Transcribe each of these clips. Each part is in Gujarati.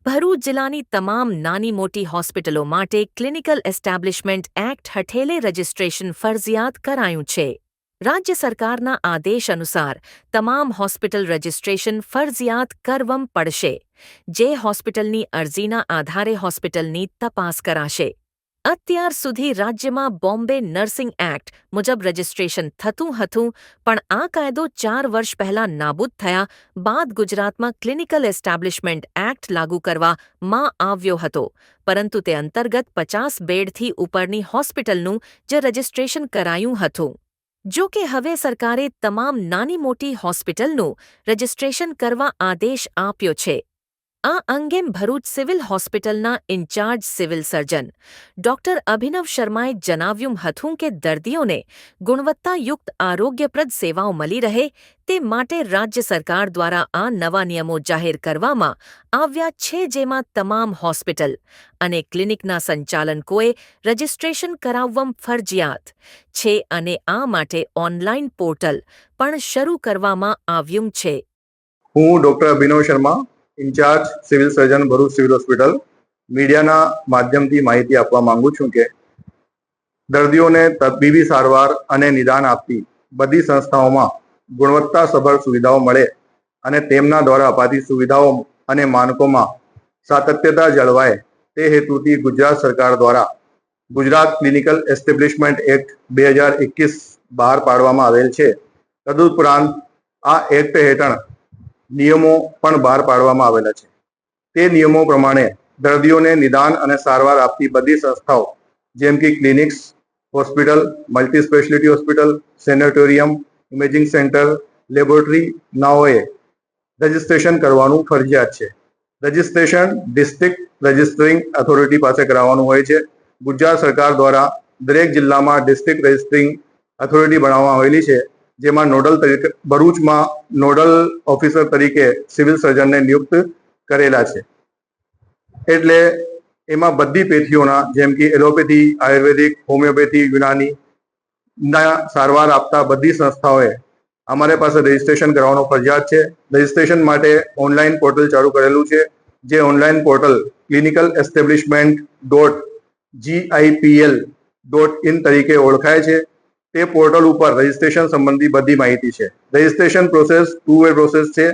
ભરૂચ જિલ્લાની તમામ નાની મોટી હોસ્પિટલો માટે ક્લિનિકલ એસ્ટાબ્લિશમેન્ટ એક્ટ હેઠળ રજિસ્ટ્રેશન ફરજિયાત કરાયું છે. રાજ્ય સરકારના આદેશ અનુસાર તમામ હોસ્પિટલ રજિસ્ટ્રેશન ફરજિયાત કરવું પડશે. જે હોસ્પિટલની અરજીના આધારે હોસ્પિટલની તપાસ કરાશે. અત્યાર સુધી રાજ્યમાં બોમ્બે નર્સિંગ એક્ટ મુજબ રજિસ્ટ્રેશન થતું હતું, પણ આ કાયદો 4 વર્ષ પહેલા નાબૂદ થયા બાદ ગુજરાતમાં ક્લિનિકલ એસ્ટાબ્લિશમેન્ટ એક્ટ લાગુ કરવામાં આવ્યો હતો, પરંતુ તે અંતર્ગત 50 બેડથી ઉપરની હોસ્પિટલનું જ રજિસ્ટ્રેશન કરાયું હતું. જો કે હવે સરકારે તમામ નાની મોટી હોસ્પિટલનું રજિસ્ટ્રેશન કરવા આદેશ આપ્યો છે. આ અંગે ભરૂચ સિવિલ હોસ્પિટલના ઇન્ચાર્જ સિવિલ સર્જન ડોક્ટર અભિનવ શર્માએ જણાવ્યું હતું કે દર્દીઓને ગુણવત્તાયુક્ત આરોગ્યપ્રદ સેવાઓ મળી રહે તે માટે રાજ્ય સરકાર દ્વારા આ નવા નિયમો જાહેર કરવામાં આવ્યા છે, જેમાં તમામ હોસ્પિટલ અને ક્લિનિકના સંચાલકોએ રજિસ્ટ્રેશન કરાવવું ફરજિયાત છે અને આ માટે ઓનલાઈન પોર્ટલ પણ શરૂ કરવામાં આવ્યું છે. હું doctor Abhinav Sharma, incharge civil surgeon Bharuch civil hospital, મીડિયાના માધ્યમથી માહિતી આપવા માંગુ છું કે દર્દીઓને તબીબી સારવાર અને નિદાન આપતી બધી સંસ્થાઓમાં ગુણવત્તાસભર સુવિધાઓ મળે અને તેમના દ્વારા અપાતી સુવિધાઓ અને માનકોમાં સાતત્યતા જળવાય તે હેતુથી ગુજરાત સરકાર દ્વારા ગુજરાત ક્લિનિકલ એસ્ટેબ્લિશમેન્ટ એક્ટ 2021 બહાર પાડવામાં આવેલ છે. તદુપરાંત આ એક્ટ હેઠળ નિયમો પણ બહાર પાડવામાં આવેલા છે. તે નિયમો પ્રમાણે દર્દીઓને નિદાન અને સારવાર આપતી બધી સંસ્થાઓ જેમ કે clinics, hospital, multi speciality hospital, sanatorium, imaging centre, laboratory નાઓએ રજિસ્ટ્રેશન કરવાનું ફરજિયાત છે. રજિસ્ટ્રેશન ડિસ્ટ્રિક્ટ રજિસ્ટ્રિંગ ઓથોરિટી પાસે કરાવવાનું હોય છે. ગુજરાત સરકાર દ્વારા દરેક જિલ્લામાં ડિસ્ટ્રિક્ટ રજિસ્ટ્રિંગ ઓથોરિટી બનાવવામાં આવેલી છે, જેમાં નોડલ તરીકે ભરૂચમાં નોડલ ઓફિસર તરીકે સિવિલ સર્જનને નિયુક્ત કરેલા છે. એટલે એમાં બધી પેથીઓના જેમ કે એલોપેથી, આયુર્વેદિક, હોમિયોપેથી, યુનાની ના સારવાર આપતા બધી સંસ્થાઓએ અમારી પાસે રજિસ્ટ્રેશન કરવાનો ફરજિયાત છે. રજિસ્ટ્રેશન માટે ઓનલાઈન પોર્ટલ ચાલુ કરેલું છે, જે ઓનલાઈન પોર્ટલ clinicaleestablishment.gipl.in તરીકે ઓળખાય છે. તે પોર્ટલ ઉપર રજિસ્ટ્રેશન સંબંધી બધી માહિતી છે. રજિસ્ટ્રેશન પ્રોસેસ 2-way પ્રોસેસ છે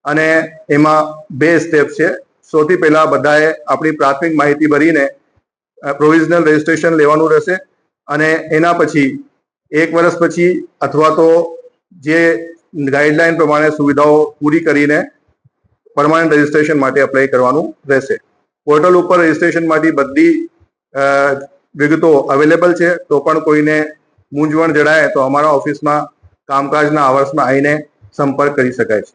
અને એમાં 2 સ્ટેપ છે. સૌથી પહેલા બધાએ આપણી પ્રાથમિક માહિતી ભરીને પ્રોવિઝનલ રજિસ્ટ્રેશન લેવાનું રહેશે અને એના પછી 1 વર્ષ પછી અથવા તો જે ગાઈડલાઈન પ્રમાણે સુવિધાઓ પૂરી કરીને પરમાનન્ટ રજિસ્ટ્રેશન માટે એપ્લાય કરવાનું રહેશે. પોર્ટલ ઉપર રજિસ્ટ્રેશન માટે બધી વિગતો અવેલેબલ છે. તો પણ કોઈને મૂંઝવણ જણાય તો અમારા ઓફિસમાં કામકાજના આવર્સમાં આવીને સંપર્ક કરી શકાય છે.